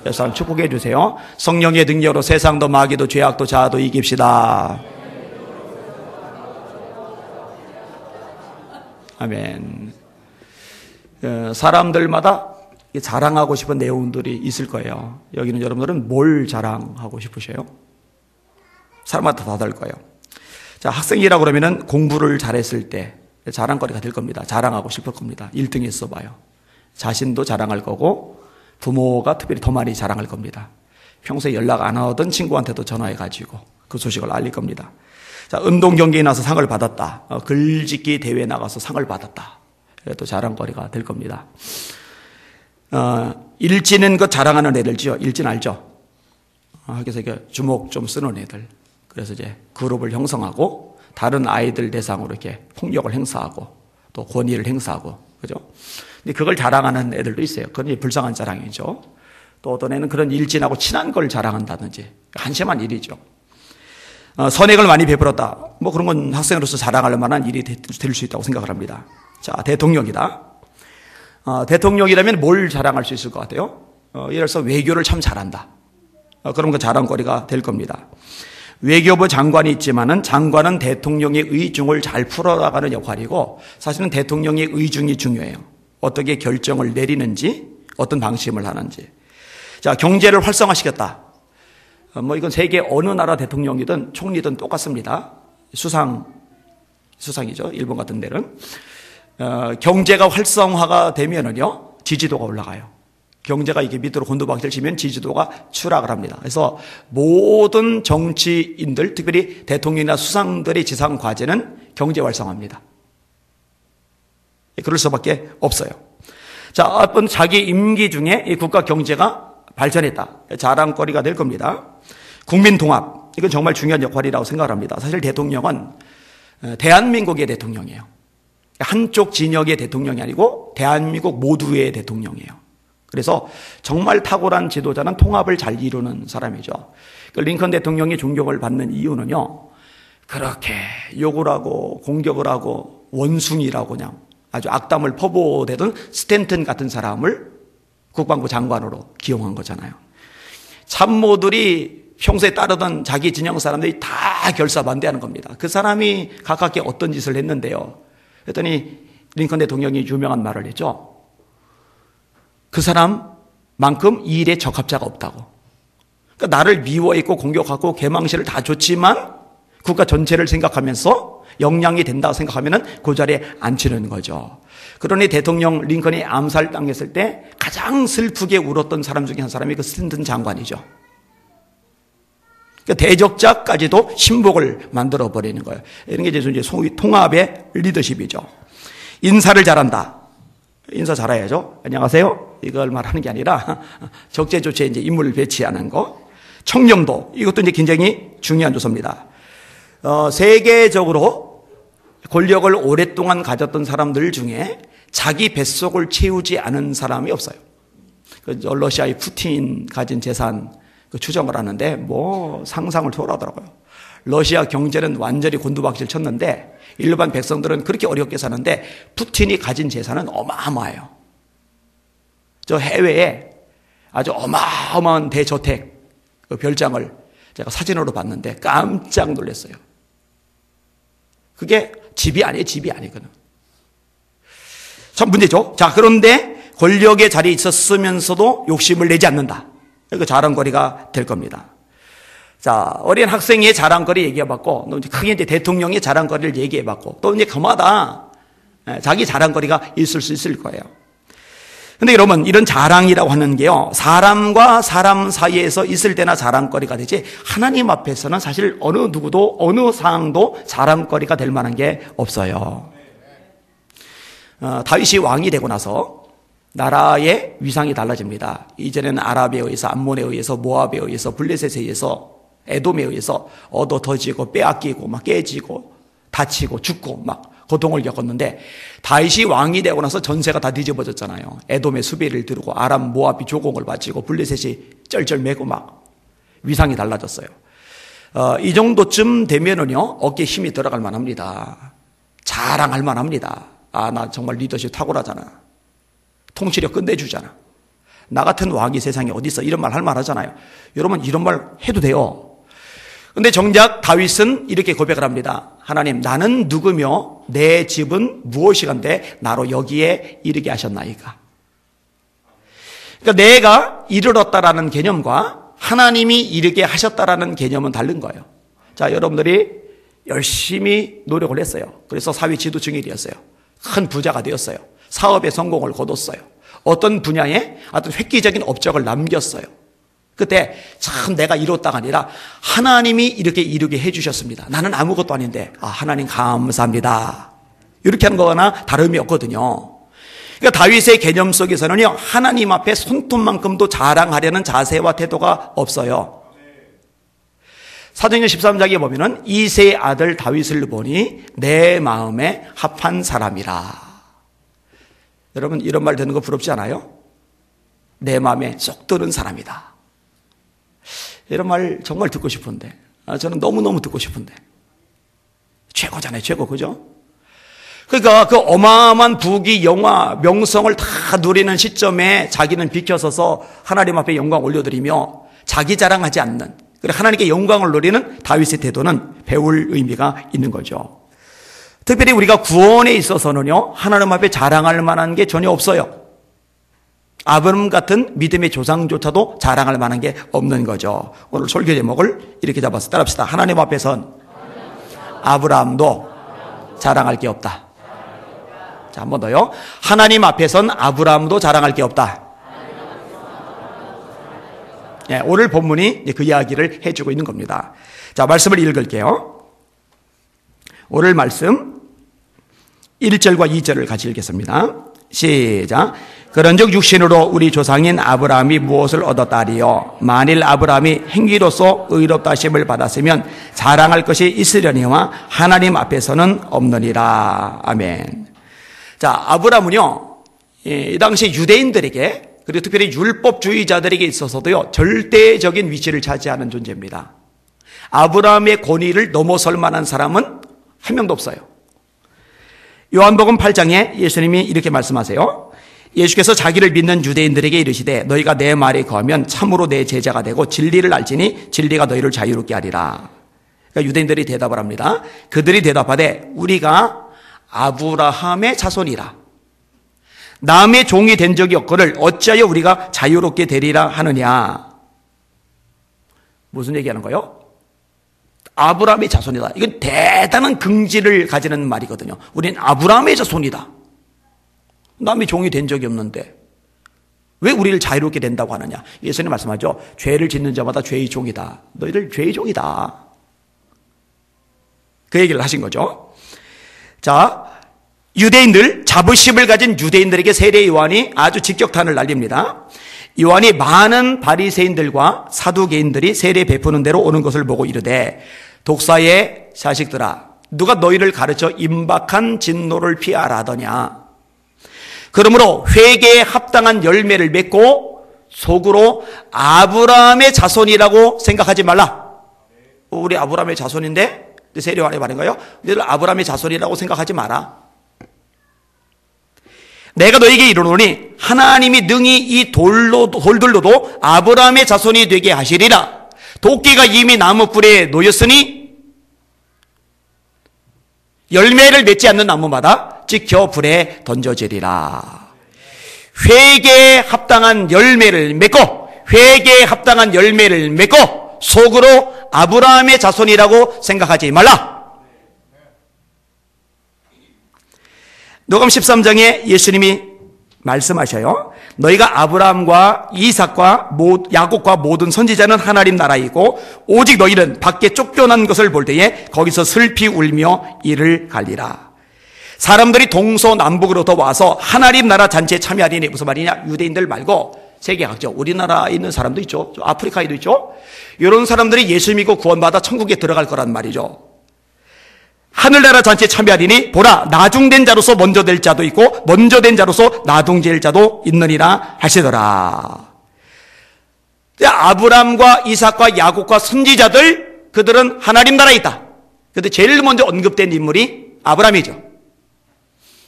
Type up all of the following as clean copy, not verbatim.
옆 사람 축복해 주세요. 성령의 능력으로 세상도 마귀도 죄악도 자아도 이깁시다. 아멘. 사람들마다 자랑하고 싶은 내용들이 있을 거예요. 여기는 여러분들은 뭘 자랑하고 싶으세요? 사람마다 다 다를 거예요. 자, 학생이라고 그러면은 공부를 잘했을 때 자랑거리가 될 겁니다. 자랑하고 싶을 겁니다. 1등 했어 봐요. 자신도 자랑할 거고 부모가 특별히 더 많이 자랑할 겁니다. 평소에 연락 안 하던 친구한테도 전화해가지고 그 소식을 알릴 겁니다. 자, 운동 경기에 나서 상을 받았다. 글짓기 대회에 나가서 상을 받았다. 또 자랑거리가 될 겁니다. 일진은 그 자랑하는 애들지요. 일진 알죠? 그래서 이렇게 주먹 좀 쓰는 애들. 그래서 이제 그룹을 형성하고 다른 아이들 대상으로 이렇게 폭력을 행사하고 또 권위를 행사하고, 그죠? 근데 그걸 자랑하는 애들도 있어요. 그건 불쌍한 자랑이죠. 또 어떤 애는 그런 일진하고 친한 걸 자랑한다든지 한심한 일이죠. 선행을 많이 베풀었다. 뭐 그런 건 학생으로서 자랑할 만한 일이 될 수 있다고 생각을 합니다. 자, 대통령이다. 대통령이라면 뭘 자랑할 수 있을 것 같아요? 예를 들어서 외교를 참 잘한다. 그런 거 자랑거리가 될 겁니다. 외교부 장관이 있지만은 장관은 대통령의 의중을 잘 풀어나가는 역할이고 사실은 대통령의 의중이 중요해요. 어떻게 결정을 내리는지, 어떤 방침을 하는지. 자, 경제를 활성화시켰다. 뭐 이건 세계 어느 나라 대통령이든 총리든 똑같습니다. 수상이죠. 일본 같은 데는. 경제가 활성화가 되면은요, 지지도가 올라가요. 경제가 이게 밑으로 곤두박질 치면 지지도가 추락을 합니다. 그래서 모든 정치인들, 특별히 대통령이나 수상들의 지상 과제는 경제 활성화입니다. 그럴 수밖에 없어요. 자, 어떤 자기 임기 중에 이 국가 경제가 발전했다. 자랑거리가 될 겁니다. 국민 통합. 이건 정말 중요한 역할이라고 생각합니다. 사실 대통령은 대한민국의 대통령이에요. 한쪽 진영의 대통령이 아니고 대한민국 모두의 대통령이에요. 그래서 정말 탁월한 지도자는 통합을 잘 이루는 사람이죠. 링컨 대통령이 존경을 받는 이유는요, 그렇게 욕을 하고 공격을 하고 원숭이라고 그냥 아주 악담을 퍼부어대던 스탠튼 같은 사람을 국방부 장관으로 기용한 거잖아요. 참모들이 평소에 따르던 자기 진영 사람들이 다 결사반대하는 겁니다. 그 사람이 가깝게 어떤 짓을 했는데요. 그랬더니 링컨 대통령이 유명한 말을 했죠. 그 사람만큼 이 일에 적합자가 없다고. 그러니까 나를 미워했고 공격하고 개망신을 다 줬지만 국가 전체를 생각하면서 역량이 된다고 생각하면 그 자리에 앉히는 거죠. 그러니 대통령 링컨이 암살당했을 때 가장 슬프게 울었던 사람 중에 한 사람이 그 스탠튼 장관이죠. 그러니까 대적자까지도 신복을 만들어버리는 거예요. 이런 게 이제 소위 통합의 리더십이죠. 인사를 잘한다. 인사 잘해야죠. 안녕하세요. 이걸 말하는 게 아니라 적재조치에 이제 인물을 배치하는 거. 청렴도. 이것도 이제 굉장히 중요한 요소입니다. 세계적으로 권력을 오랫동안 가졌던 사람들 중에 자기 뱃속을 채우지 않은 사람이 없어요. 러시아의 푸틴 가진 재산 추정을 하는데 뭐 상상을 초월하더라고요. 러시아 경제는 완전히 곤두박질 쳤는데 일반 백성들은 그렇게 어렵게 사는데 푸틴이 가진 재산은 어마어마해요. 저 해외에 아주 어마어마한 대저택 별장을 제가 사진으로 봤는데 깜짝 놀랐어요. 그게 집이 아니에요. 집이 아니거든. 참 문제죠. 자, 그런데 권력의 자리에 있었으면서도 욕심을 내지 않는다. 이거 자랑거리가 될 겁니다. 자, 어린 학생의 자랑거리 얘기해봤고, 또 크게 이제 대통령의 자랑거리를 얘기해봤고, 또 이제 그마다 자기 자랑거리가 있을 수 있을 거예요. 근데 여러분, 이런 자랑이라고 하는 게요, 사람과 사람 사이에서 있을 때나 자랑거리가 되지, 하나님 앞에서는 사실 어느 누구도, 어느 상황도 자랑거리가 될 만한 게 없어요. 다윗이 왕이 되고 나서 나라의 위상이 달라집니다. 이전에는 아랍에 의해서, 암몬에 의해서, 모압에 의해서, 블레셋에 의해서, 에돔에 의해서 얻어 터지고 빼앗기고 막 깨지고 다치고 죽고 막 고통을 겪었는데 다윗이 왕이 되고 나서 전세가 다 뒤집어졌잖아요. 에돔의 수비를 들고 아람 모압이 조공을 바치고 블레셋이 쩔쩔매고 막 위상이 달라졌어요. 이 정도쯤 되면은요 어깨에 힘이 들어갈 만합니다. 자랑할 만합니다. 아, 나 정말 리더십 탁월하잖아. 통치력 끝내주잖아. 나 같은 왕이 세상에 어디 있어? 이런 말 할 말 하잖아요. 여러분 이런 말 해도 돼요. 근데 정작 다윗은 이렇게 고백을 합니다. 하나님, 나는 누구며 내 집은 무엇이간데 나로 여기에 이르게 하셨나이까. 그러니까 내가 이르렀다라는 개념과 하나님이 이르게 하셨다라는 개념은 다른 거예요. 자, 여러분들이 열심히 노력을 했어요. 그래서 사회 지도층이 되었어요. 큰 부자가 되었어요. 사업에 성공을 거뒀어요. 어떤 분야에 어떤 획기적인 업적을 남겼어요. 그때 참 내가 이뤘다가 아니라 하나님이 이렇게 이루게 해주셨습니다. 나는 아무것도 아닌데 하나님 감사합니다. 이렇게 하는 거나 다름이 없거든요. 그러니까 다윗의 개념 속에서는요, 하나님 앞에 손톱만큼도 자랑하려는 자세와 태도가 없어요. 사도행전 13장에 보면은 이새의 아들 다윗을 보니 내 마음에 합한 사람이라. 여러분 이런 말 듣는 거 부럽지 않아요? 내 마음에 쏙 드는 사람이다. 이런 말 정말 듣고 싶은데, 저는 너무너무 듣고 싶은데. 최고잖아요, 최고, 그죠? 그러니까 그 어마어마한 부귀, 영화, 명성을 다 누리는 시점에 자기는 비켜서서 하나님 앞에 영광 올려드리며 자기 자랑하지 않는, 그리고 하나님께 영광을 누리는 다윗의 태도는 배울 의미가 있는 거죠. 특별히 우리가 구원에 있어서는요, 하나님 앞에 자랑할 만한 게 전혀 없어요. 아브람 같은 믿음의 조상조차도 자랑할 만한 게 없는 거죠. 오늘 설교 제목을 이렇게 잡아서 따라합시다. 하나님 앞에선 아브람도 자랑할 게 없다. 자, 한 번 더요. 하나님 앞에선 아브람도 자랑할 게 없다. 네, 오늘 본문이 그 이야기를 해주고 있는 겁니다. 자, 말씀을 읽을게요. 오늘 말씀 1절과 2절을 같이 읽겠습니다. 시작. 그런즉 육신으로 우리 조상인 아브라함이 무엇을 얻었다리요? 만일 아브라함이 행위로서 의롭다 하심을 받았으면 자랑할 것이 있으려니와 하나님 앞에서는 없느니라. 아멘. 자, 아브라함은요, 이 당시 유대인들에게, 그리고 특별히 율법주의자들에게 있어서도요, 절대적인 위치를 차지하는 존재입니다. 아브라함의 권위를 넘어설 만한 사람은 한 명도 없어요. 요한복음 8장에 예수님이 이렇게 말씀하세요. 예수께서 자기를 믿는 유대인들에게 이르시되 너희가 내 말에 거하면 참으로 내 제자가 되고 진리를 알지니 진리가 너희를 자유롭게 하리라. 그러니까 유대인들이 대답을 합니다. 그들이 대답하되 우리가 아브라함의 자손이라. 남의 종이 된 적이 없거늘 어찌하여 우리가 자유롭게 되리라 하느냐. 무슨 얘기하는 거예요? 아브라함의 자손이다. 이건 대단한 긍지를 가지는 말이거든요. 우리는 아브라함의 자손이다. 남의 종이 된 적이 없는데 왜 우리를 자유롭게 된다고 하느냐. 예수님 말씀하죠. 죄를 짓는 자마다 죄의 종이다. 너희들 죄의 종이다. 그 얘기를 하신 거죠. 자, 유대인들, 자부심을 가진 유대인들에게 세례 요한이 아주 직격탄을 날립니다. 요한이 많은 바리새인들과 사두개인들이 세례 베푸는 대로 오는 것을 보고 이르되 독사의 자식들아, 누가 너희를 가르쳐 임박한 진노를 피하라 하더냐. 그러므로 회개에 합당한 열매를 맺고 속으로 아브라함의 자손이라고 생각하지 말라. 우리 아브라함의 자손인데 세례 요한이 말한 거예요. 너희들 아브라함의 자손이라고 생각하지 마라. 내가 너에게 이르노니 하나님이 능히 이 돌들로도 아브라함의 자손이 되게 하시리라. 도끼가 이미 나무 뿔에 놓였으니 열매를 맺지 않는 나무마다 찍혀 불에 던져지리라. 회개에 합당한 열매를 맺고 회개에 합당한 열매를 맺고 속으로 아브라함의 자손이라고 생각하지 말라. 누가복음 13장에 예수님이 말씀하셔요. 너희가 아브라함과 이삭과 야곱과 모든 선지자는 하나님 나라이고 오직 너희는 밖에 쫓겨난 것을 볼 때에 거기서 슬피 울며 이를 갈리라. 사람들이 동서남북으로부터 와서 하나님 나라 잔치에 참여하리니 무슨 말이냐. 유대인들 말고 세계 각적 우리나라에 있는 사람도 있죠. 아프리카에도 있죠. 이런 사람들이 예수 믿고 구원받아 천국에 들어갈 거란 말이죠. 하늘나라 잔치에 참여하리니 보라 나중된 자로서 먼저 될 자도 있고 먼저 된 자로서 나중될 자도 있느니라 하시더라. 아브람과 이삭과 야곱과 선지자들 그들은 하나님 나라에 있다. 그런데 제일 먼저 언급된 인물이 아브람이죠.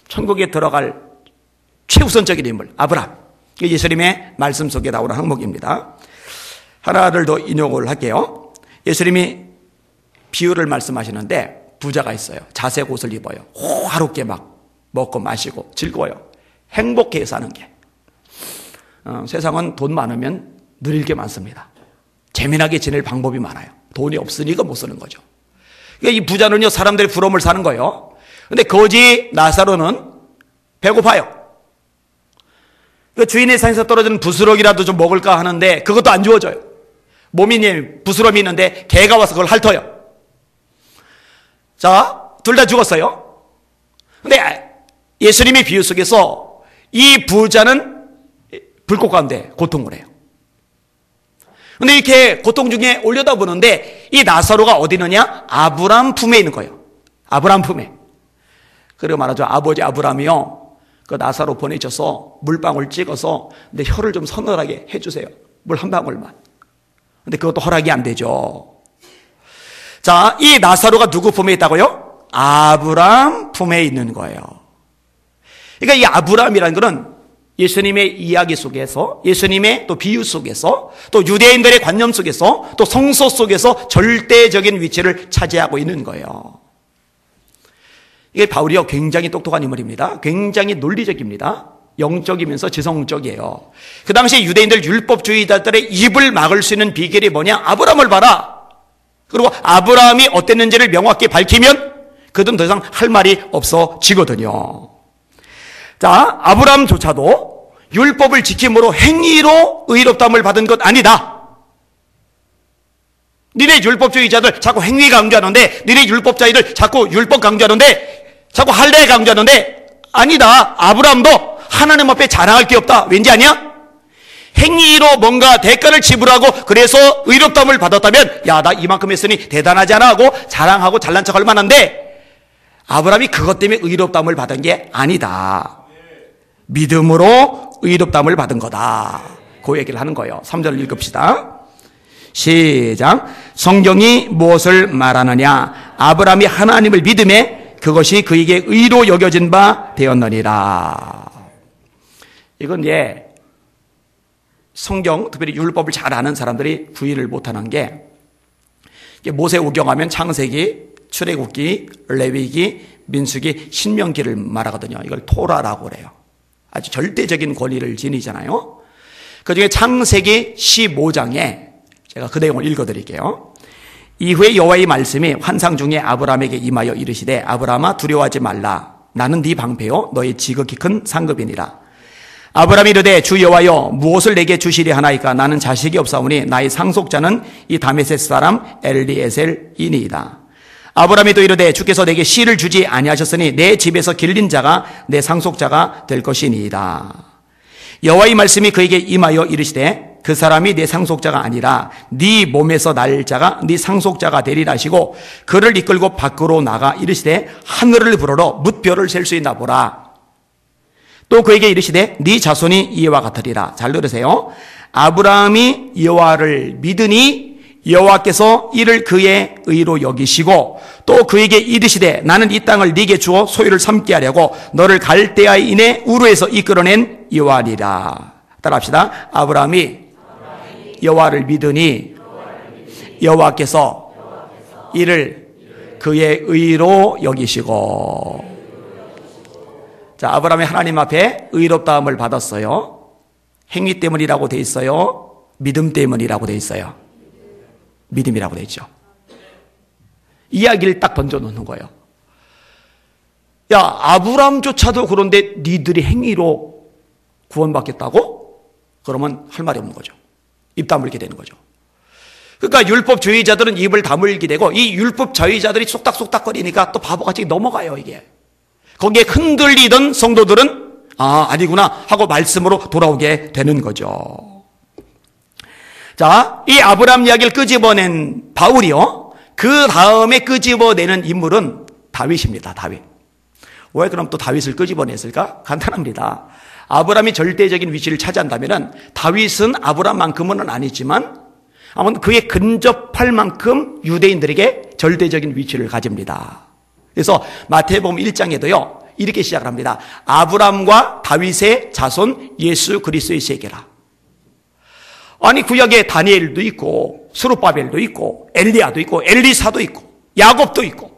천국에 들어갈 최우선적인 인물 아브람. 예수님의 말씀 속에 나오는 항목입니다. 하나를 더 인용을 할게요. 예수님이 비유를 말씀하시는데 부자가 있어요. 자색 옷을 입어요. 호화롭게 막 먹고 마시고 즐거워요. 행복해 사는 게. 세상은 돈 많으면 누릴 게 많습니다. 재미나게 지낼 방법이 많아요. 돈이 없으니까 못 쓰는 거죠. 그러니까 이 부자는요, 사람들의 부러움을 사는 거예요. 근데 거지 나사로는 배고파요. 그 주인의 상에서 떨어지는 부스러기라도 좀 먹을까 하는데 그것도 안 주어져요. 몸이 부스럼이 있는데 개가 와서 그걸 핥아요. 자, 둘 다 죽었어요. 근데 예수님의 비유 속에서 이 부자는 불꽃 가운데 고통을 해요. 근데 이렇게 고통 중에 올려다보는데 이 나사로가 어디 있느냐? 아브람 품에 있는 거예요. 아브람 품에. 그리고 말하죠. 아버지 아브람이요, 그 나사로 보내셔서 물방울 찍어서 근데 혀를 좀 서늘하게 해주세요. 물 한 방울만. 근데 그것도 허락이 안 되죠. 자, 이 나사로가 누구 품에 있다고요? 아브람 품에 있는 거예요. 그러니까 이 아브람이라는 것은 예수님의 이야기 속에서, 예수님의 또 비유 속에서, 또 유대인들의 관념 속에서, 또 성서 속에서 절대적인 위치를 차지하고 있는 거예요. 이게 바울이요, 굉장히 똑똑한 인물입니다. 굉장히 논리적입니다. 영적이면서 지성적이에요. 그 당시 유대인들 율법주의자들의 입을 막을 수 있는 비결이 뭐냐? 아브라함을 봐라. 그리고 아브라함이 어땠는지를 명확히 밝히면 그들은 더 이상 할 말이 없어지거든요. 자, 아브라함조차도 율법을 지킴으로 행위로 의롭다함을 받은 것 아니다. 니네 율법주의자들 자꾸 행위 강조하는데, 니네 율법자들 자꾸 율법 강조하는데, 자꾸 할례 강조하는데, 아니다. 아브라함도 하나님 앞에 자랑할 게 없다. 왠지 아냐? 행위로 뭔가 대가를 지불하고 그래서 의롭다함을 받았다면, 야, 나 이만큼 했으니 대단하지 않아 하고 자랑하고 잘난 척할 만한데, 아브라함이 그것 때문에 의롭다함을 받은 게 아니다. 믿음으로 의롭다함을 받은 거다. 그 얘기를 하는 거예요. 3절을 읽읍시다. 시작. 성경이 무엇을 말하느냐? 아브라함이 하나님을 믿음에 그것이 그에게 의로 여겨진 바 되었느니라. 이건 성경, 특별히 율법을 잘 아는 사람들이 부인을 못하는 게, 모세오경하면 창세기, 출애굽기, 레위기, 민수기, 신명기를 말하거든요. 이걸 토라라고 그래요. 아주 절대적인 권위를 지니잖아요. 그중에 창세기 15장에 제가 그 내용을 읽어드릴게요. 이후에 여호와의 말씀이 환상 중에 아브라함에게 임하여 이르시되, 아브라함아 두려워하지 말라. 나는 네 방패요 너의 지극히 큰 상급이니라. 아브라함이 이르되 주 여호와여 무엇을 내게 주시리 하나이까? 나는 자식이 없사오니 나의 상속자는 이 다메섹 사람 엘리에셀이니이다. 아브라함이 또 이르되 주께서 내게 씨를 주지 아니하셨으니 내 집에서 길린 자가 내 상속자가 될 것이니이다. 여호와의 말씀이 그에게 임하여 이르시되 그 사람이 내 상속자가 아니라 네 몸에서 날 자가 네 상속자가 되리라 하시고 그를 이끌고 밖으로 나가 이르시되 하늘을 부르러 뭇별을 셀 수 있나 보라. 또 그에게 이르시되 네 자손이 이와 같으리라. 잘 들으세요. 아브라함이 여호와를 믿으니 여호와께서 이를 그의 의로 여기시고 또 그에게 이르시되 나는 이 땅을 네게 주어 소유를 삼게 하려고 너를 갈대아인의 우르에서 이끌어낸 여호와니라. 따라합시다. 아브라함이 여호와를 믿으니 여호와께서 이를 그의 의로 여기시고. 자, 아브라함이 하나님 앞에 의롭다함을 받았어요. 행위 때문이라고 돼 있어요? 믿음 때문이라고 돼 있어요? 믿음이라고 돼 있죠. 이야기를 딱 던져놓는 거예요. 야, 아브라함조차도 그런데 니들이 행위로 구원받겠다고? 그러면 할 말이 없는 거죠. 입 다물게 되는 거죠. 그러니까 율법주의자들은 입을 다물게 되고 이 율법주의자들이 쏙닥쏙닥거리니까 또 바보같이 넘어가요, 이게. 거기에 흔들리던 성도들은 아니구나 하고 말씀으로 돌아오게 되는 거죠. 자, 이 아브라함 이야기를 끄집어낸 바울이요, 그 다음에 끄집어내는 인물은 다윗입니다. 다윗. 왜 그럼 또 다윗을 끄집어냈을까? 간단합니다. 아브라함이 절대적인 위치를 차지한다면 다윗은 아브라함만큼은 아니지만 아무튼 그에 근접할 만큼 유대인들에게 절대적인 위치를 가집니다. 그래서 마태복음 1장에도요 이렇게 시작을 합니다. 아브라함과 다윗의 자손 예수 그리스도의 세계라. 아니 구약에 다니엘도 있고 스룹바벨도 있고 엘리야도 있고 엘리사도 있고 야곱도 있고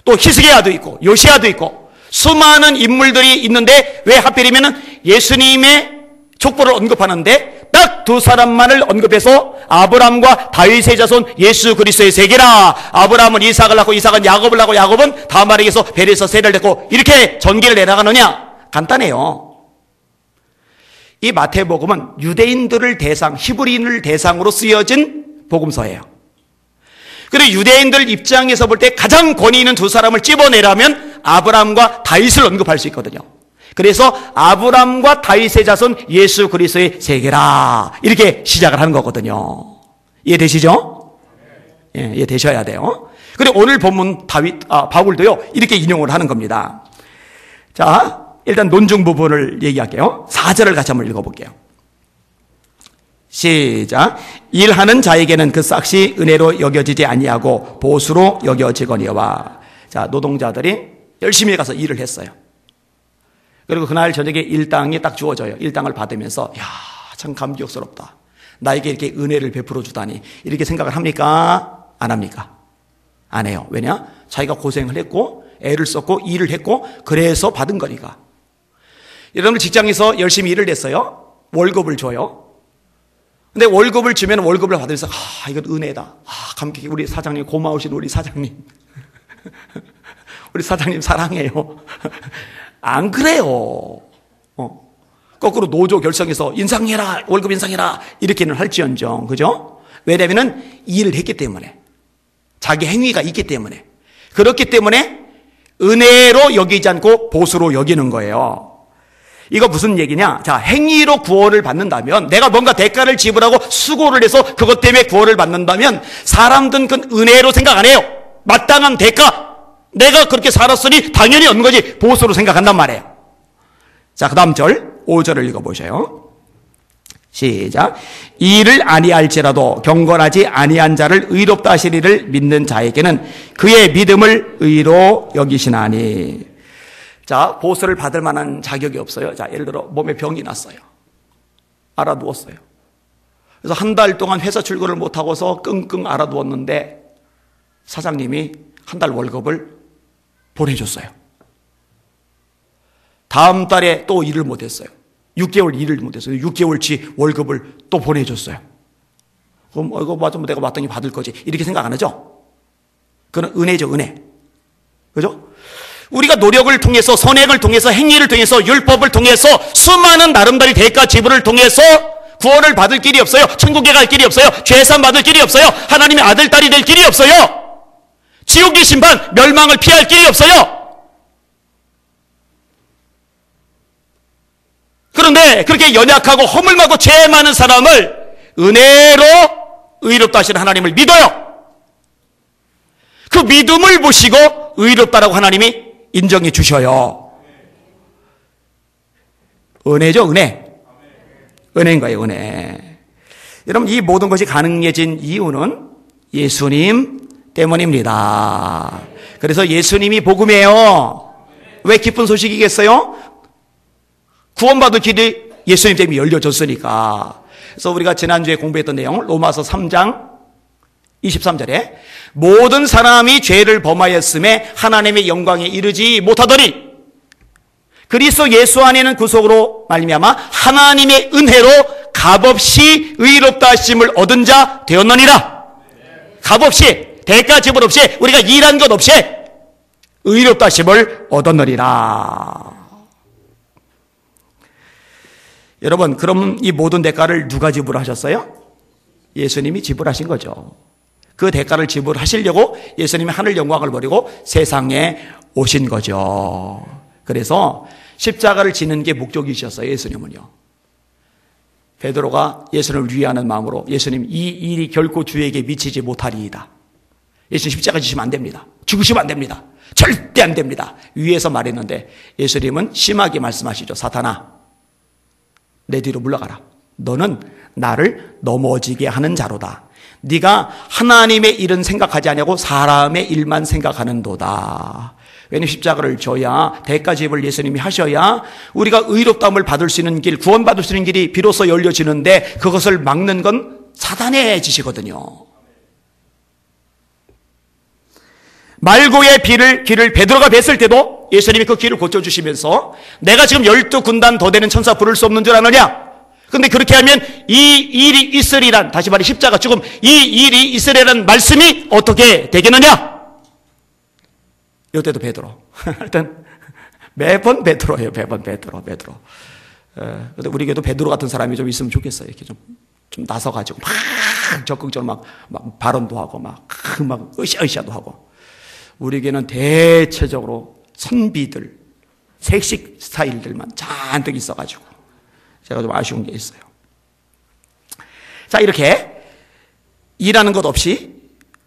또 히스기야도 있고 요시야도 있고 수많은 인물들이 있는데 왜 하필이면 예수님의 족보를 언급하는데 딱 두 사람만을 언급해서 아브라함과 다윗의 자손 예수 그리스도의 세계라. 아브라함은 이삭을 낳고 이삭은 야곱을 낳고 야곱은 다말에게서 벨에서 세를 낳고 이렇게 전개를 내나가느냐? 간단해요. 이 마태복음은 유대인들을 대상, 히브리인을 대상으로 쓰여진 복음서예요. 그리고 유대인들 입장에서 볼 때 가장 권위 있는 두 사람을 찝어내라면 아브라함과 다윗을 언급할 수 있거든요. 그래서 아브라함과 다윗의 자손 예수 그리스도의 세계라 이렇게 시작을 하는 거거든요. 이해되시죠? 예, 이해되셔야 돼요. 그리고 오늘 본문 바울도요 이렇게 인용을 하는 겁니다. 자, 일단 논증 부분을 얘기할게요. 4절을 같이 한번 읽어볼게요. 시작. 일하는 자에게는 그 싹시 은혜로 여겨지지 아니하고 보수로 여겨지거니와. 자, 노동자들이 열심히 가서 일을 했어요. 그리고 그날 저녁에 일당이 딱 주어져요. 일당을 받으면서 야, 참 감격스럽다. 나에게 이렇게 은혜를 베풀어 주다니. 이렇게 생각을 합니까? 안 합니까? 안 해요. 왜냐? 자기가 고생을 했고 애를 썼고 일을 했고 그래서 받은 거니까. 여러분 직장에서 열심히 일을 했어요. 월급을 줘요. 근데 월급을 주면 월급을 받으면서 이건 은혜다. 감격이 우리 사장님 고마우신 우리 사장님. 우리 사장님 사랑해요. 안 그래요. 거꾸로 노조 결성해서 인상해라, 월급 인상해라 이렇게는 할지언정, 그죠? 왜냐면은 일을 했기 때문에, 자기 행위가 있기 때문에, 그렇기 때문에 은혜로 여기지 않고 보수로 여기는 거예요. 이거 무슨 얘기냐? 자, 행위로 구원을 받는다면, 내가 뭔가 대가를 지불하고 수고를 해서 그것 때문에 구원을 받는다면 사람들은 그건 은혜로 생각 안 해요. 마땅한 대가. 내가 그렇게 살았으니 당연히 얻는 거지. 보수로 생각한단 말이에요. 자, 그 다음 절 5절을 읽어보셔요. 시작. 이를 아니할지라도 경건하지 아니한 자를 의롭다 하시리를 믿는 자에게는 그의 믿음을 의로 여기시나니. 자, 보수를 받을 만한 자격이 없어요. 자, 예를 들어 몸에 병이 났어요. 알아 누웠어요. 그래서 한 달 동안 회사 출근을 못하고서 끙끙 알아 누웠는데 사장님이 한 달 월급을 보내줬어요. 다음 달에 또 일을 못했어요. 6개월 일을 못했어요. 6개월치 월급을 또 보내줬어요. 그럼 이거 맞으면 내가 마땅히 받을 거지. 이렇게 생각 안 하죠? 그건 은혜죠, 은혜. 그죠? 우리가 노력을 통해서, 선행을 통해서, 행위를 통해서, 율법을 통해서, 수많은 나름대로 대가 지불을 통해서 구원을 받을 길이 없어요. 천국에 갈 길이 없어요. 죄산 받을 길이 없어요. 하나님의 아들, 딸이 될 길이 없어요. 지옥의 심판, 멸망을 피할 길이 없어요. 그런데 그렇게 연약하고 허물 많고 죄 많은 사람을 은혜로 의롭다 하시는 하나님을 믿어요. 그 믿음을 보시고 의롭다라고 하나님이 인정해 주셔요. 은혜죠, 은혜. 은혜인 거예요, 은혜. 여러분, 이 모든 것이 가능해진 이유는 예수님 때문입니다. 그래서 예수님이 복음이에요. 왜 기쁜 소식이겠어요? 구원받을 길이 예수님 때문에 열려졌으니까. 그래서 우리가 지난주에 공부했던 내용 로마서 3장 23절에 모든 사람이 죄를 범하였음에 하나님의 영광에 이르지 못하더니 그리스도 예수 안에는 구속으로 말미암아 하나님의 은혜로 값없이 의롭다 하심을 얻은 자 되었느니라. 값없이, 대가 지불 없이, 우리가 일한 것 없이 의롭다 하심을 얻었느니라. 여러분, 그럼 이 모든 대가를 누가 지불하셨어요? 예수님이 지불하신 거죠. 그 대가를 지불하시려고 예수님이 하늘 영광을 버리고 세상에 오신 거죠. 그래서 십자가를 지는 게 목적이셨어요, 예수님은요. 베드로가 예수님을 위하는 마음으로 예수님 이 일이 결코 주에게 미치지 못하리이다. 예수님 십자가 지시면 안 됩니다. 죽으시면 안 됩니다. 절대 안 됩니다. 위에서 말했는데 예수님은 심하게 말씀하시죠. 사탄아, 내 뒤로 물러가라. 너는 나를 넘어지게 하는 자로다. 네가 하나님의 일은 생각하지 아니하고 사람의 일만 생각하는도다. 왜냐하면 십자가를 져야, 대가 지불을 예수님이 하셔야 우리가 의롭다함을 받을 수 있는 길, 구원받을 수 있는 길이 비로소 열려지는데, 그것을 막는 건 사단의 짓이거든요. 말고의 길을 베드로가 뵀을 때도 예수님이 그 길을 고쳐주시면서, 내가 지금 12군단 더 되는 천사 부를 수 없는 줄 아느냐? 근데 그렇게 하면 이 일이 있으리란, 다시 말해 십자가 죽음, 이 일이 있으리란 말씀이 어떻게 되겠느냐? 이때도 베드로. 일단 매번 베드로예요. 매번 베드로. 근데 우리에게도 베드로 같은 사람이 좀 있으면 좋겠어요. 이렇게 좀 나서가지고 막 적극적으로 막 발언도 하고 막 으쌰으쌰도 하고. 우리에게는 대체적으로 선비들, 색식 스타일들만 잔뜩 있어가지고 제가 좀 아쉬운 게 있어요. 자, 이렇게 일하는 것 없이,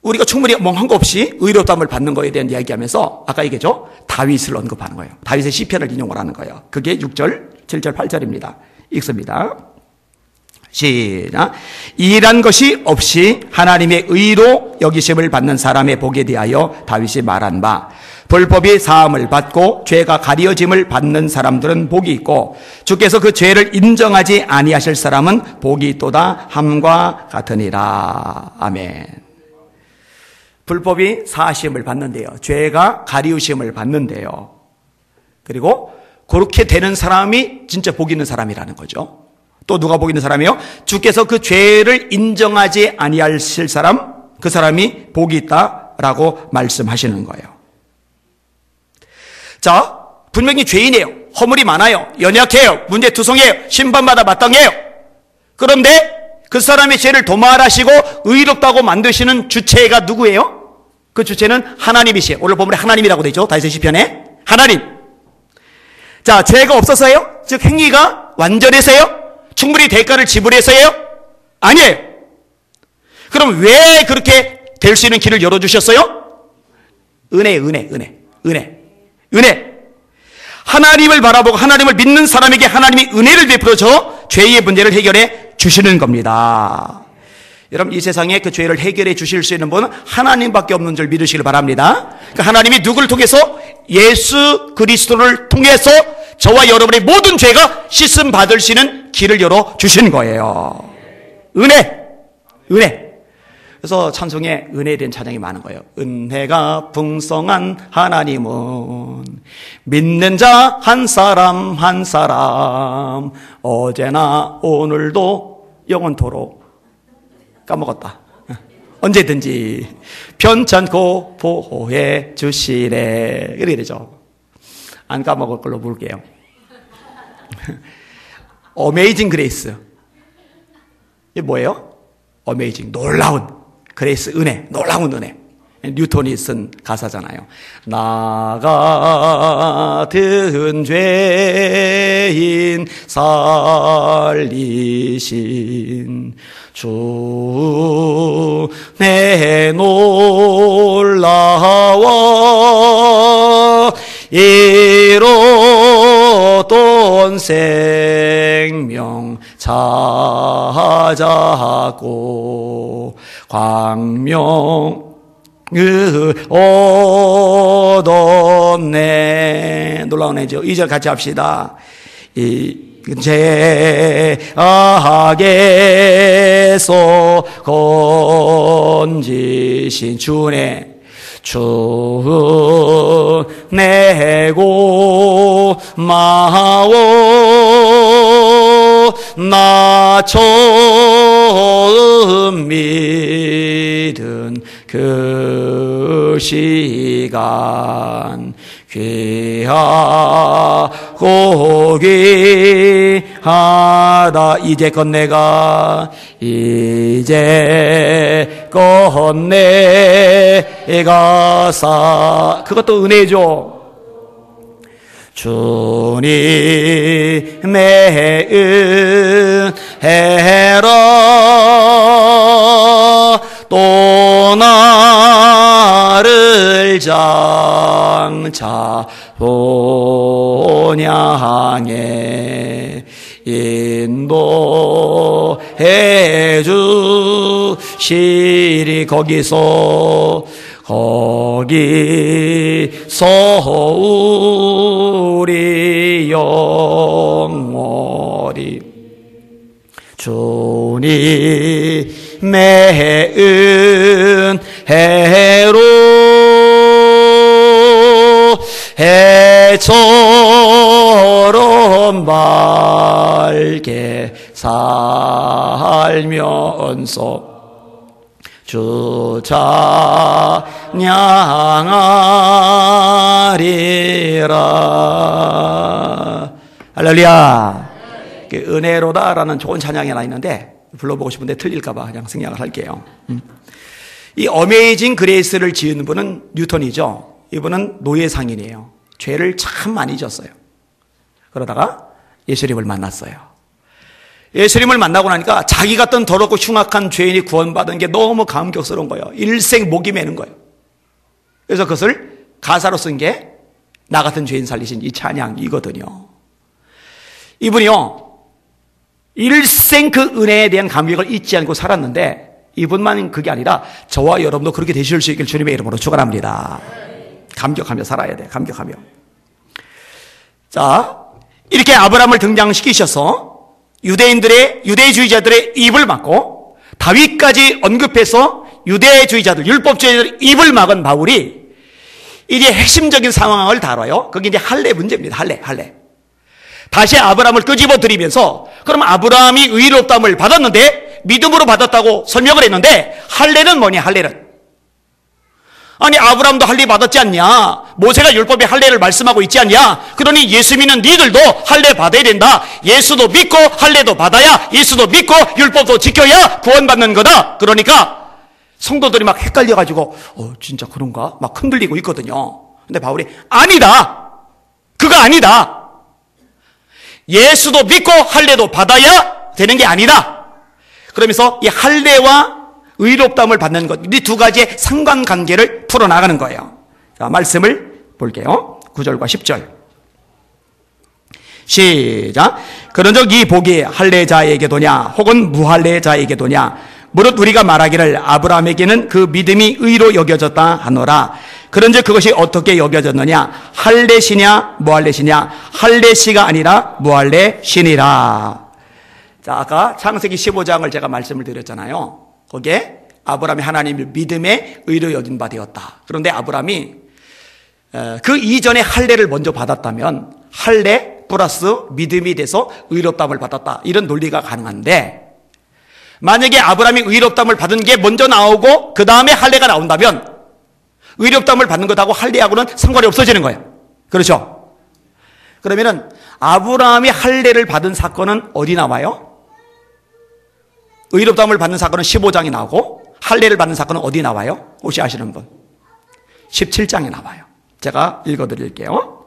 우리가 충분히 멍한 거 없이 의롭다함을 받는 거에 대한 이야기하면서 아까 얘기했죠? 다윗을 언급하는 거예요. 다윗의 시편을 인용을 하는 거예요. 그게 6절, 7절, 8절입니다. 읽습니다. 시작. 일한 것이 없이 하나님의 의로 여기심을 받는 사람의 복에 대하여 다윗이 말한 바, 불법이 사함을 받고 죄가 가려짐을 받는 사람들은 복이 있고 주께서 그 죄를 인정하지 아니하실 사람은 복이 있도다 함과 같으니라. 아멘. 불법이 사하심을 받는데요, 죄가 가리우심을 받는데요, 그리고 그렇게 되는 사람이 진짜 복 있는 사람이라는 거죠. 또 누가 복 있는 사람이요? 주께서 그 죄를 인정하지 아니하실 사람, 그 사람이 복이 있다라고 말씀하시는 거예요. 자, 분명히 죄인이에요. 허물이 많아요. 연약해요. 문제투성이에요. 심판받아 마땅해요. 그런데 그 사람의 죄를 도말하시고 의롭다고 만드시는 주체가 누구예요? 그 주체는 하나님이시에요. 오늘 본문에 하나님이라고 되죠. 다윗의 시편에 하나님. 자, 죄가 없어서요? 즉 행위가 완전해서요? 충분히 대가를 지불해서요? 아니에요. 그럼 왜 그렇게 될 수 있는 길을 열어주셨어요? 은혜. 하나님을 바라보고 하나님을 믿는 사람에게 하나님이 은혜를 베풀어줘 죄의 문제를 해결해 주시는 겁니다. 여러분, 이 세상에 그 죄를 해결해 주실 수 있는 분은 하나님밖에 없는 줄 믿으시길 바랍니다. 그러니까 하나님이 누구를 통해서? 예수 그리스도를 통해서 저와 여러분의 모든 죄가 씻음 받을 수 있는 길을 열어 주신 거예요. 은혜. 그래서 찬송에 은혜에 대한 찬양이 많은 거예요. 은혜가 풍성한 하나님은 믿는 자 한 사람 어제나 오늘도 영원토록. 까먹었다. 언제든지 편찮고 보호해 주시래. 이렇게 되죠. 안 까먹을 걸로 부를게요. 어메이징 그레이스. 이게 뭐예요? 어메이징, 놀라운 그레이스, 은혜, 놀라운 은혜. 뉴턴이 쓴 가사잖아요. 나 같은 죄인 살리신 주 내 놀라워 이로던 생명 찾았고 광명을 얻었네. 놀라운 애죠. 2절 같이 합시다. 죄악에서 건지신 주네 주 내고 마워 나 처음 믿은 그 시간 귀하고 귀하다. 이제껏 내가 그것도 은혜죠. 주님의 은혜라 또 나를 장차 본향에 인도해 주시리. 거기서 거기서 우리 영원히 주님의 은혜로 해처럼 밝게 살면서 주 찬양하리라. 할렐루야. 은혜로다라는 좋은 찬양이 하나 있는데 불러보고 싶은데 틀릴까봐 그냥 생략을 할게요. 이 어메이징 그레이스를 지은 분은 뉴턴이죠. 이분은 노예 상인이에요. 죄를 참 많이 졌어요. 그러다가 예수님을 만났어요. 예수님을 만나고 나니까 자기 같은 더럽고 흉악한 죄인이 구원받은 게 너무 감격스러운 거예요. 일생 목이 매는 거예요. 그래서 그것을 가사로 쓴 게 나 같은 죄인 살리신 이 찬양이거든요. 이분이요, 일생 그 은혜에 대한 감격을 잊지 않고 살았는데 이분만 그게 아니라 저와 여러분도 그렇게 되실 수 있길 주님의 이름으로 축원합니다. 감격하며 살아야 돼. 감격하며. 자, 이렇게 아브라함을 등장시키셔서 유대주의자들의 입을 막고 다윗까지 언급해서 유대주의자들, 율법주의자들의 입을 막은 바울이 이제 핵심적인 상황을 다뤄요. 그게 이제 할례 문제입니다. 할례. 다시 아브라함을 끄집어 들이면서 그럼 아브라함이 의롭다함을 받았는데 믿음으로 받았다고 설명을 했는데 할례는 뭐냐? 할례는 아니 아브라함도 할례 받았지 않냐? 모세가 율법에 할례를 말씀하고 있지 않냐? 그러니 예수 믿는 니들도 할례 받아야 된다. 예수도 믿고 할례도 받아야, 예수도 믿고 율법도 지켜야 구원받는 거다. 그러니까 성도들이 막 헷갈려가지고 진짜 그런가? 막 흔들리고 있거든요. 근데 바울이 아니다. 그거 아니다. 예수도 믿고 할례도 받아야 되는 게 아니다. 그러면서 이 할례와 의롭다함을 받는 것, 이 두 가지의 상관관계를 풀어나가는 거예요. 자, 말씀을 볼게요. 9절과 10절. 시작. 그런즉 이 복이 할례자에게도냐 혹은 무할례자에게도냐 무릇 우리가 말하기를 아브라함에게는 그 믿음이 의로 여겨졌다 하노라. 그런즉 그것이 어떻게 여겨졌느냐? 할례시냐 무할례시냐? 할례시가 아니라 무할례시니라. 자, 아까 창세기 15장을 제가 말씀을 드렸잖아요. 거기에 아브라함이 하나님의 믿음에 의로 여긴 바 되었다. 그런데 아브라함이 그 이전에 할례를 먼저 받았다면 할례 플러스 믿음이 돼서 의롭다함을 받았다. 이런 논리가 가능한데 만약에 아브라함이 의롭다함을 받은 게 먼저 나오고 그 다음에 할례가 나온다면 의롭다함을 받는 것하고 할례하고는 상관이 없어지는 거예요. 그렇죠? 그러면은 아브라함이 할례를 받은 사건은 어디 나와요? 의롭다함을 받는 사건은 15장이 나오고 할례를 받는 사건은 어디 나와요? 혹시 아시는 분? 17장에 나와요. 제가 읽어드릴게요.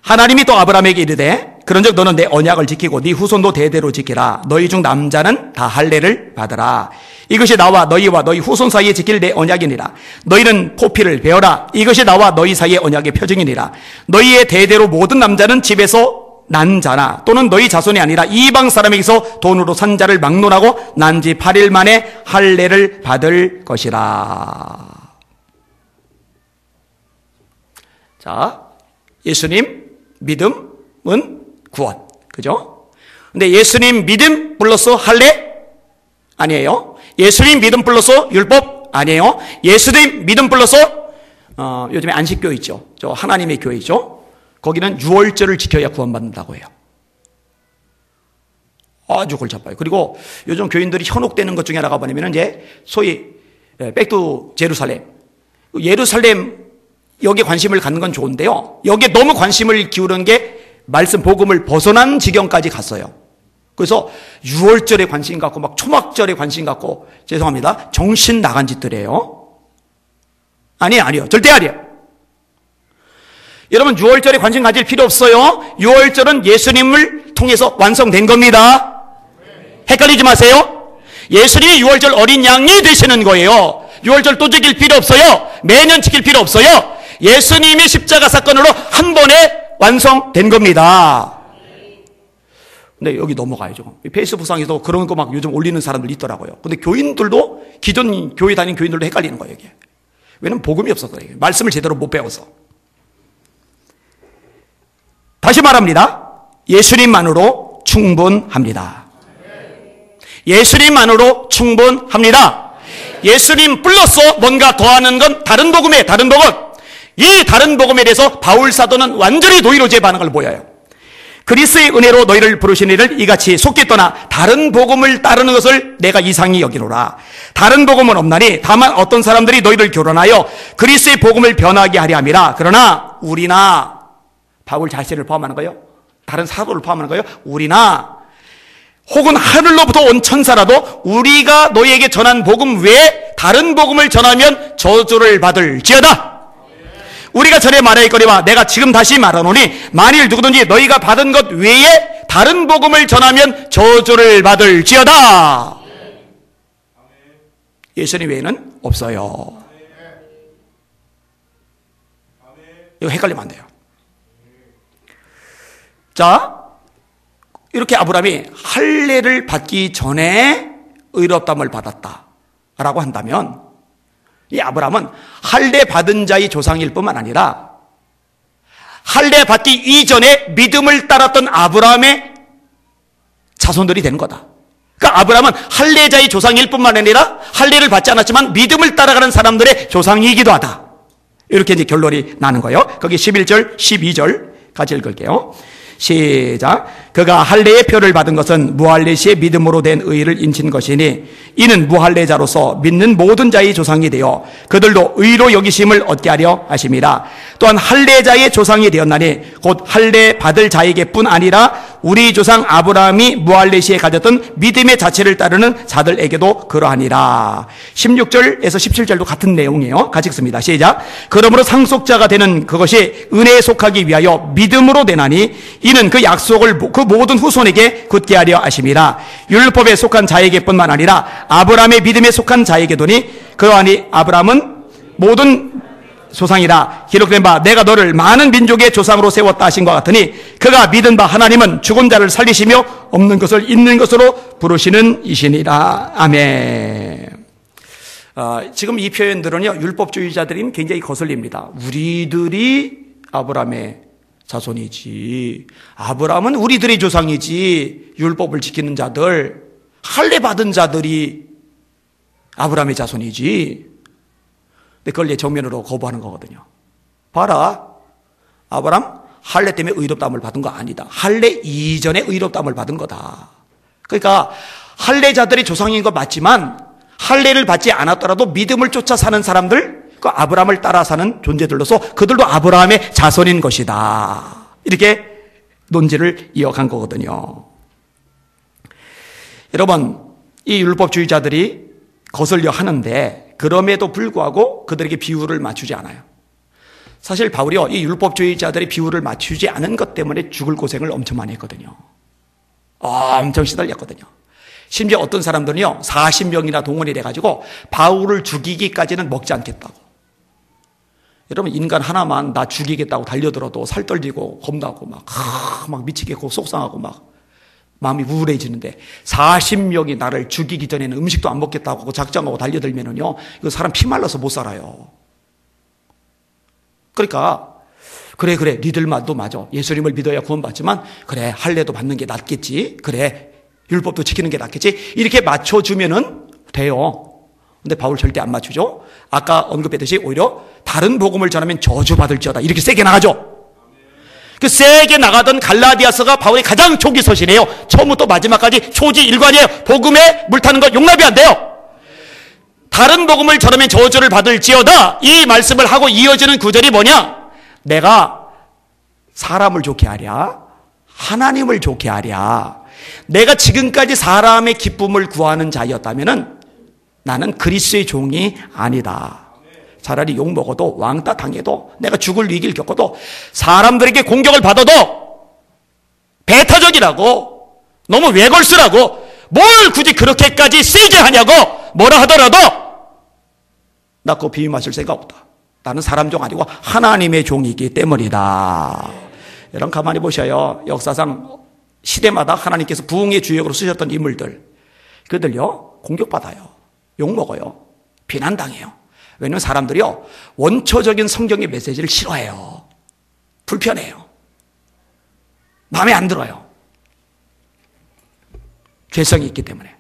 하나님이 또 아브라함에게 이르되 그런즉 너는 내 언약을 지키고 네 후손도 대대로 지키라. 너희 중 남자는 다 할례를 받으라. 이것이 나와 너희와 너희 후손 사이에 지킬 내 언약이니라. 너희는 포피를 베어라. 이것이 나와 너희 사이의 언약의 표징이니라. 너희의 대대로 모든 남자는 집에서 난 자나 또는 너희 자손이 아니라 이방 사람에게서 돈으로 산 자를 막론하고 난 지 8일 만에 할례를 받을 것이라. 자, 예수님 믿음은 구원. 그죠? 근데 예수님 믿음 플러스 할례? 아니에요. 예수님 믿음 플러스 율법? 아니에요. 예수님 믿음 플러스 요즘에 안식교 있죠. 저 하나님의 교회 있죠. 거기는 유월절을 지켜야 구원받는다고 해요. 아주 골치 아파요. 그리고 요즘 교인들이 현혹되는 것 중에 하나가 뭐냐면 이제 소위 백투 제루살렘. 예루살렘 여기에 관심을 갖는 건 좋은데요. 여기에 너무 관심을 기울이는 게 말씀 복음을 벗어난 지경까지 갔어요. 그래서 유월절에 관심 갖고 막 초막절에 관심 갖고 죄송합니다. 정신 나간 짓들이에요. 아니에요. 절대 아니에요. 여러분 유월절에 관심 가질 필요 없어요. 유월절은 예수님을 통해서 완성된 겁니다. 헷갈리지 마세요. 예수님이 유월절 어린 양이 되시는 거예요. 유월절 또 지킬 필요 없어요. 매년 지킬 필요 없어요. 예수님이 십자가 사건으로 한 번에 완성된 겁니다. 근데 여기 넘어가야죠. 페이스북상에서 그런 거 막 요즘 올리는 사람들 있더라고요. 근데 교인들도 기존 교회 다니는 교인들도 헷갈리는 거예요. 이게. 왜냐면 복음이 없어서 그래요. 말씀을 제대로 못 배워서. 다시 말합니다. 예수님만으로 충분합니다. 예수님만으로 충분합니다. 예수님 플러스 뭔가 더하는 건 다른 복음이에요. 다른 복음. 이 다른 복음에 대해서 바울 사도는 완전히 노이로제의 반응을 보여요. 그리스의 은혜로 너희를 부르신 이를 이같이 속기 떠나 다른 복음을 따르는 것을 내가 이상히 여기노라. 다른 복음은 없나니 다만 어떤 사람들이 너희를 교론하여 그리스의 복음을 변하게 하려 함이라. 그러나 우리나, 바울 자신을 포함하는 거예요? 다른 사도를 포함하는 거예요? 우리나 혹은 하늘로부터 온 천사라도 우리가 너희에게 전한 복음 외에 다른 복음을 전하면 저주를 받을지어다. 우리가 전에 말하였거니와 내가 지금 다시 말하노니 만일 누구든지 너희가 받은 것 외에 다른 복음을 전하면 저주를 받을지어다. 예수님 외에는 없어요. 이거 헷갈리면 안 돼요. 자, 이렇게 아브라함이 할례를 받기 전에 의롭다함을 받았다라고 한다면 이 아브라함은 할례 받은 자의 조상일 뿐만 아니라 할례 받기 이전에 믿음을 따랐던 아브라함의 자손들이 되는 거다. 그러니까 아브라함은 할례자의 조상일 뿐만 아니라 할례를 받지 않았지만 믿음을 따라가는 사람들의 조상이기도 하다. 이렇게 이제 결론이 나는 거예요. 거기 11절, 12절 같이 읽을게요. 시작. 그가 할례의 표를 받은 것은 무할례시의 믿음으로 된 의를 인친 것이니 이는 무할례자로서 믿는 모든 자의 조상이 되어 그들도 의로 여기심을 얻게 하려 하심이라. 또한 할례자의 조상이 되었나니 곧 할례 받을 자에게뿐 아니라 우리 조상 아브라함이 무할례시에 가졌던 믿음의 자체를 따르는 자들에게도 그러하니라. 16절에서 17절도 같은 내용이에요. 같이 읽습니다. 시작. 그러므로 상속자가 되는 그것이 은혜에 속하기 위하여 믿음으로 되나니 이는 그 약속을 그 모든 후손에게 굳게 하려 하심이라. 율법에 속한 자에게뿐만 아니라 아브라함의 믿음에 속한 자에게도니 그러하니 아브라함은 모든 조상이라 기록된 바 내가 너를 많은 민족의 조상으로 세웠다 하신 것 같으니 그가 믿은 바 하나님은 죽은 자를 살리시며 없는 것을 있는 것으로 부르시는 이시니라. 아멘. 지금 이 표현들은요 율법주의자들이 굉장히 거슬립니다. 우리들이 아브라함의 자손이지, 아브라함은 우리들의 조상이지, 율법을 지키는 자들, 할례 받은 자들이 아브라함의 자손이지. 근데 그걸 이제 정면으로 거부하는 거거든요. 봐라, 아브라함 할례 때문에 의롭다함을 받은 거 아니다. 할례 이전에 의롭다함을 받은 거다. 그러니까 할례자들이 조상인 거 맞지만 할례를 받지 않았더라도 믿음을 쫓아 사는 사람들, 그 아브라함을 따라 사는 존재들로서 그들도 아브라함의 자손인 것이다. 이렇게 논지를 이어간 거거든요. 여러분, 이 율법주의자들이 거슬려 하는데 그럼에도 불구하고 그들에게 비율을 맞추지 않아요. 사실 바울이요, 이 율법주의자들이 비율을 맞추지 않은 것 때문에 죽을 고생을 엄청 많이 했거든요. 엄청 시달렸거든요. 심지어 어떤 사람들은요 40명이나 동원이 돼가지고 바울을 죽이기까지는 먹지 않겠다고. 여러분, 인간 하나만 나 죽이겠다고 달려들어도 살떨리고 겁나고 막 미치겠고 속상하고 막 마음이 우울해지는데 40명이 나를 죽이기 전에는 음식도 안 먹겠다고 하고 작정하고 달려들면은요 이거 사람 피 말라서 못 살아요. 그러니까 그래 니들 말도 맞아. 예수님을 믿어야 구원받지만 그래 할례도 받는 게 낫겠지. 그래 율법도 지키는 게 낫겠지. 이렇게 맞춰주면은 돼요. 근데 바울 절대 안 맞추죠. 아까 언급했듯이 오히려 다른 복음을 전하면 저주받을지어다 이렇게 세게 나가죠. 그 세게 나가던 갈라디아서가 바울의 가장 초기 서신이에요. 처음부터 마지막까지 초지일관이에요. 복음에 물타는 것 용납이 안 돼요. 다른 복음을 전하면 저주를 받을지어다 이 말씀을 하고 이어지는 구절이 뭐냐, 내가 사람을 좋게 하랴 하나님을 좋게 하랴. 내가 지금까지 사람의 기쁨을 구하는 자였다면은 나는 그리스도의 종이 아니다. 차라리 욕먹어도 왕따 당해도 내가 죽을 위기를 겪어도 사람들에게 공격을 받아도 배타적이라고 너무 외걸스라고 뭘 굳이 그렇게까지 세게 하냐고 뭐라 하더라도 나 그거 비위 마실 생각 없다. 나는 사람 종 아니고 하나님의 종이기 때문이다. 여러분 가만히 보셔요. 역사상 시대마다 하나님께서 부흥의 주역으로 쓰셨던 인물들, 그들요 공격받아요. 욕먹어요. 비난당해요. 왜냐하면 사람들이요, 원초적인 성경의 메시지를 싫어해요. 불편해요. 마음에 안 들어요. 죄성이 있기 때문에.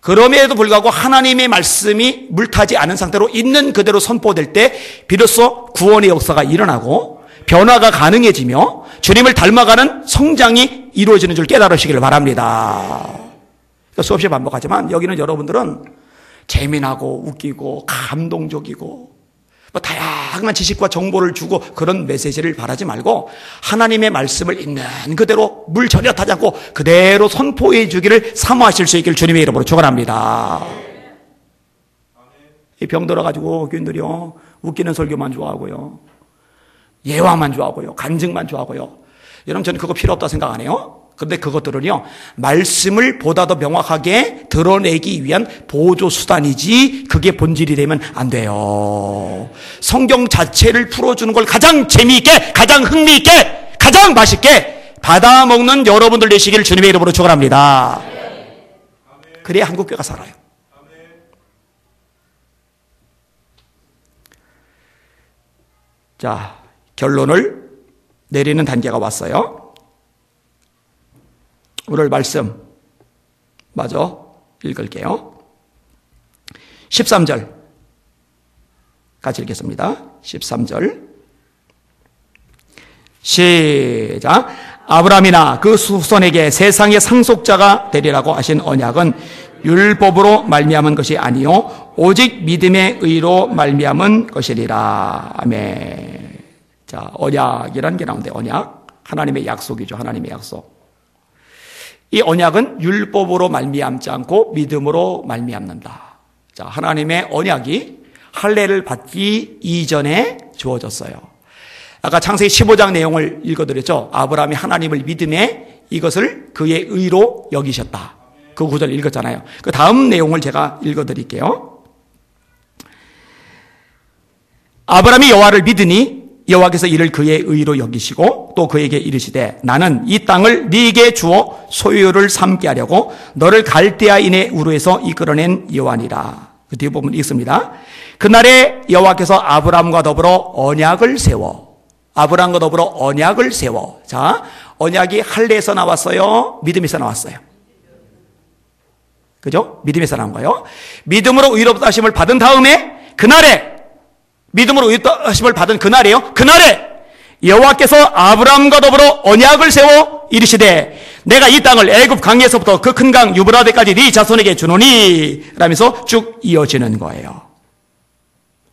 그럼에도 불구하고 하나님의 말씀이 물타지 않은 상태로 있는 그대로 선포될 때 비로소 구원의 역사가 일어나고 변화가 가능해지며 주님을 닮아가는 성장이 이루어지는 줄 깨달으시기를 바랍니다. 수없이 반복하지만 여기는 여러분들은 재미나고 웃기고 감동적이고 다양한 지식과 정보를 주고 그런 메시지를 바라지 말고 하나님의 말씀을 있는 그대로 물 전혀 타지 않고 그대로 선포해 주기를 사모하실 수 있기를 주님의 이름으로 축원합니다. 이 병 들어가지고 교인들이요, 웃기는 설교만 좋아하고요, 예화만 좋아하고요, 간증만 좋아하고요. 여러분, 저는 그거 필요 없다 생각 안 해요. 그런데 그것들은요, 말씀을 보다 더 명확하게 드러내기 위한 보조 수단이지 그게 본질이 되면 안 돼요. 성경 자체를 풀어주는 걸 가장 재미있게, 가장 흥미있게, 가장 맛있게 받아먹는 여러분들 되시기를 주님의 이름으로 축원합니다. 그래야 한국교회가 살아요. 자, 결론을 내리는 단계가 왔어요. 오늘 말씀 마저 읽을게요. 13절 같이 읽겠습니다. 13절 시작. 아브라함이나 그 후손에게 세상의 상속자가 되리라고 하신 언약은 율법으로 말미암은 것이 아니요 오직 믿음의 의로 말미암은 것이리라. 아멘. 자, 언약이라는 게 나오는데, 언약, 하나님의 약속이죠. 하나님의 약속. 이 언약은 율법으로 말미암지 않고 믿음으로 말미암는다. 자, 하나님의 언약이 할례를 받기 이전에 주어졌어요. 아까 창세기 15장 내용을 읽어드렸죠. 아브라함이 하나님을 믿음에 이것을 그의 의로 여기셨다. 그 구절을 읽었잖아요. 그 다음 내용을 제가 읽어드릴게요. 아브라함이 여호와를 믿으니 여호와께서 이를 그의 의로 여기시고 또 그에게 이르시되 나는 이 땅을 네게 주어 소유를 삼게 하려고 너를 갈대아인의 우르에서 이끌어낸 여호와니라. 그 뒤에 보면 있습니다. 그날에 여호와께서 아브라함과 더불어 언약을 세워. 아브라함과 더불어 언약을 세워. 자, 언약이 할례에서 나왔어요? 믿음에서 나왔어요? 그죠? 믿음에서 나온 거예요. 믿음으로 의롭다 하심을 받은 다음에 그날에 믿음으로 의롭다 하심을 받은 그날이에요. 그날에 여호와께서 아브라함과 더불어 언약을 세워 이르시되 내가 이 땅을 애굽 강에서부터 그 큰 강 유브라데까지 네 자손에게 주노니 라면서 쭉 이어지는 거예요.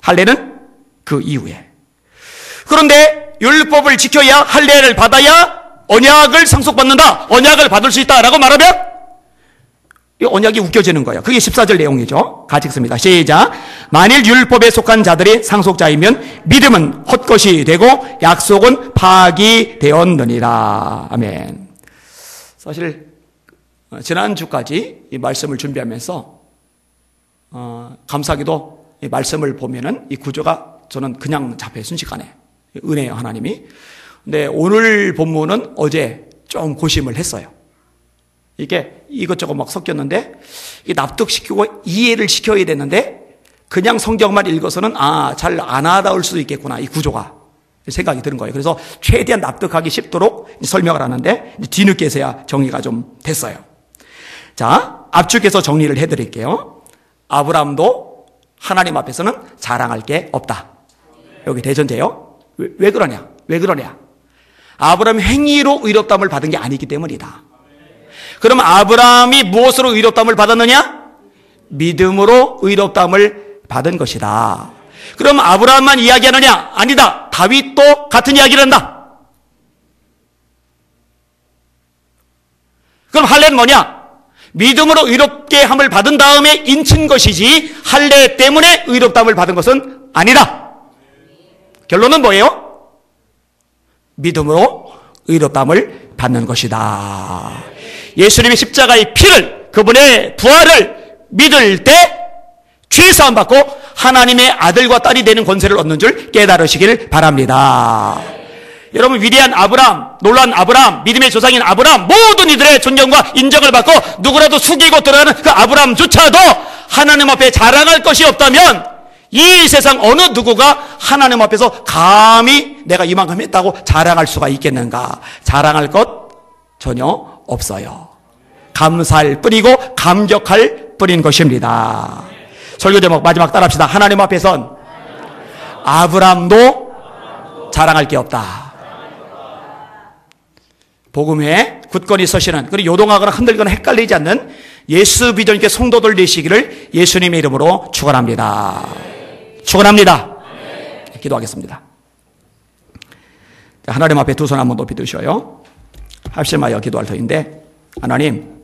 할례는 그 이후에. 그런데 율법을 지켜야 할례를 받아야 언약을 상속받는다, 언약을 받을 수 있다라고 말하면 이 언약이 웃겨지는 거예요. 그게 14절 내용이죠. 같이 읽습니다. 시작. 만일 율법에 속한 자들이 상속자이면 믿음은 헛것이 되고 약속은 파기되었느니라. 아멘. 사실 지난주까지 이 말씀을 준비하면서 감사하게도 이 말씀을 보면은 이 구조가 저는 그냥 잡혀요. 순식간에. 은혜예요, 하나님이. 근데 오늘 본문은 어제 좀 고심을 했어요. 이게 이것저것 막 섞였는데 납득시키고 이해를 시켜야 되는데 그냥 성경만 읽어서는 잘 안 와닿을 수도 있겠구나, 이 구조가 생각이 드는 거예요. 그래서 최대한 납득하기 쉽도록 설명을 하는데 뒤늦게서야 정리가 좀 됐어요. 자, 압축해서 정리를 해드릴게요. 아브라함도 하나님 앞에서는 자랑할 게 없다. 여기 대전제요. 왜 그러냐? 왜 그러냐? 아브라함이 행위로 의롭다함을 받은 게 아니기 때문이다. 그럼 아브라함이 무엇으로 의롭다함을 받았느냐? 믿음으로 의롭다함을 받은 것이다. 그럼 아브라함만 이야기하느냐? 아니다. 다윗도 같은 이야기를 한다. 그럼 할례는 뭐냐? 믿음으로 의롭게 함을 받은 다음에 인친 것이지 할례 때문에 의롭다함을 받은 것은 아니다. 결론은 뭐예요? 믿음으로 의롭다함을 받는 것이다. 예수님의 십자가의 피를, 그분의 부활을 믿을 때 죄사함 받고 하나님의 아들과 딸이 되는 권세를 얻는 줄 깨달으시길 바랍니다. 여러분, 위대한 아브라함, 놀라운 아브라함, 믿음의 조상인 아브라함, 모든 이들의 존경과 인정을 받고 누구라도 숙이고 들어가는 그 아브라함조차도 하나님 앞에 자랑할 것이 없다면 이 세상 어느 누구가 하나님 앞에서 감히 내가 이만큼 했다고 자랑할 수가 있겠는가? 자랑할 것 전혀 없어요. 감사할 뿐이고 감격할 뿐인 것입니다. 설교 제목 마지막 따라합시다. 하나님 앞에선 아브라함도 자랑할 게 없다. 복음에 굳건히 서시는, 그리고 요동하거나 흔들거나 헷갈리지 않는 예수 비전교회 성도들 되시기를 예수님의 이름으로 축원합니다. 축원합니다. 기도하겠습니다. 하나님 앞에 두 손 한번 높이 드셔요. 합심하여 기도할 터인데, 하나님,